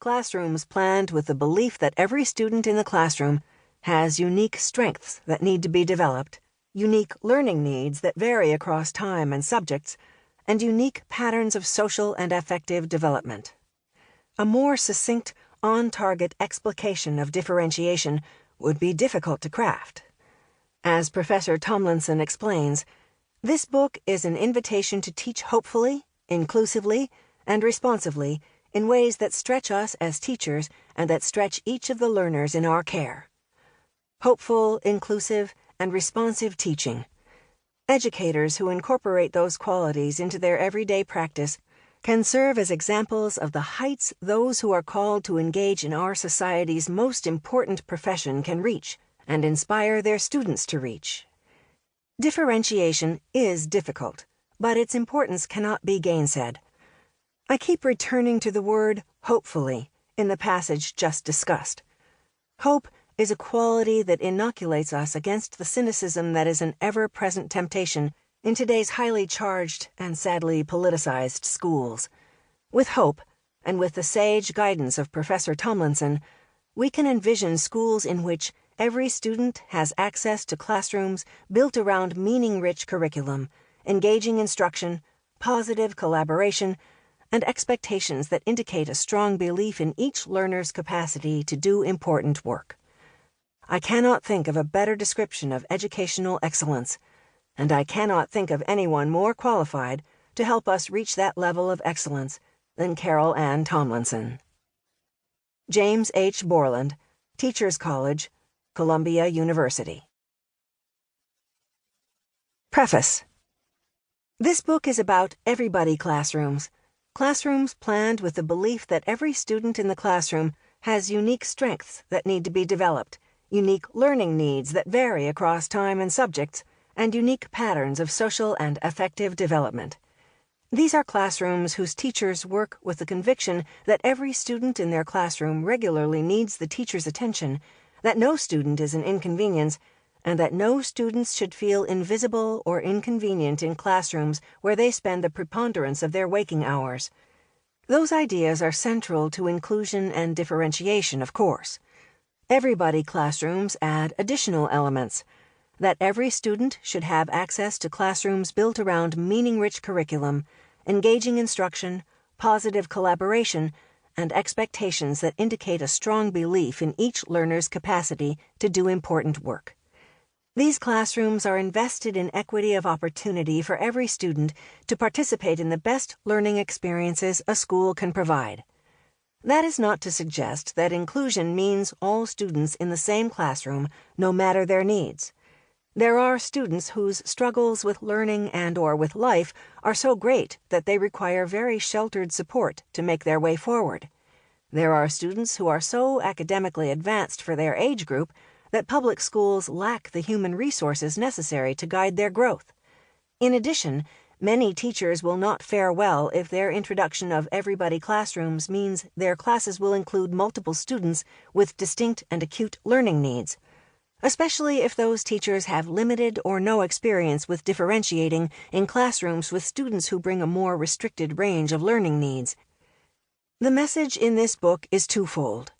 Classrooms planned with the belief that every student in the classroom has unique strengths that need to be developed, unique learning needs that vary across time and subjects, and unique patterns of social and affective development. A more succinct, on-target explication of differentiation would be difficult to craft. As Professor Tomlinson explains, this book is an invitation to teach hopefully, inclusively, and responsively in ways that stretch us as teachers and that stretch each of the learners in our care. Hopeful, inclusive, and responsive teaching. Educators who incorporate those qualities into their everyday practice can serve as examples of the heights those who are called to engage in our society's most important profession can reach and inspire their students to reach. Differentiation is difficult, but its importance cannot be gainsaid. I keep returning to the word hopefully in the passage just discussed. Hope is a quality that inoculates us against the cynicism that is an ever-present temptation in today's highly charged and sadly politicized schools. With hope, and with the sage guidance of Professor Tomlinson, we can envision schools in which every student has access to classrooms built around meaning-rich curriculum, engaging instruction, positive collaboration, and expectations that indicate a strong belief in each learner's capacity to do important work. I cannot think of a better description of educational excellence, and I cannot think of anyone more qualified to help us reach that level of excellence than Carol Ann Tomlinson. James H. Borland, Teachers College, Columbia University. Preface. This book is about everybody classrooms. Classrooms planned with the belief that every student in the classroom has unique strengths that need to be developed, unique learning needs that vary across time and subjects, and unique patterns of social and affective development. These are classrooms whose teachers work with the conviction that every student in their classroom regularly needs the teacher's attention, that no student is an inconvenience, and that no students should feel invisible or inconvenient in classrooms where they spend the preponderance of their waking hours. Those ideas are central to inclusion and differentiation, of course. Everybody classrooms add additional elements, that every student should have access to classrooms built around meaning-rich curriculum, engaging instruction, positive collaboration, and expectations that indicate a strong belief in each learner's capacity to do important work. These classrooms are invested in equity of opportunity for every student to participate in the best learning experiences a school can provide. That is not to suggest that inclusion means all students in the same classroom, no matter their needs. There are students whose struggles with learning and/or with life are so great that they require very sheltered support to make their way forward. There are students who are so academically advanced for their age group that public schools lack the human resources necessary to guide their growth. In addition, many teachers will not fare well if their introduction of everybody classrooms means their classes will include multiple students with distinct and acute learning needs, especially if those teachers have limited or no experience with differentiating in classrooms with students who bring a more restricted range of learning needs. The message in this book is twofold.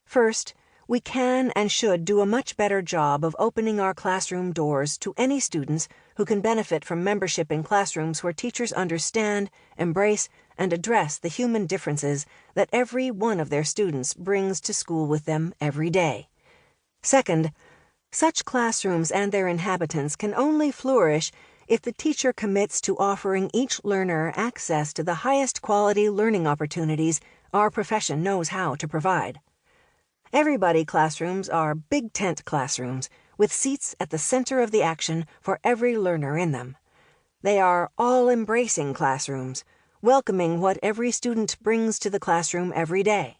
First, we can and should do a much better job of opening our classroom doors to any students who can benefit from membership in classrooms where teachers understand, embrace, and address the human differences that every one of their students brings to school with them every day. Second, such classrooms and their inhabitants can only flourish if the teacher commits to offering each learner access to the highest quality learning opportunities our profession knows how to provide. Everybody classrooms are big tent classrooms with seats at the center of the action for every learner in them. They are all-embracing classrooms, welcoming what every student brings to the classroom every day,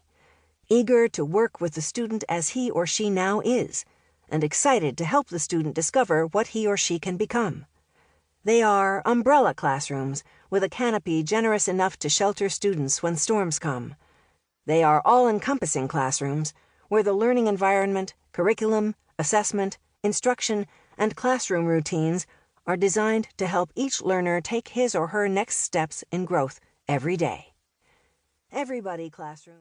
eager to work with the student as he or she now is, and excited to help the student discover what he or she can become. They are umbrella classrooms with a canopy generous enough to shelter students when storms come. They are all-encompassing classrooms where the learning environment, curriculum, assessment, instruction, and classroom routines are designed to help each learner take his or her next steps in growth every day. Everybody classroom.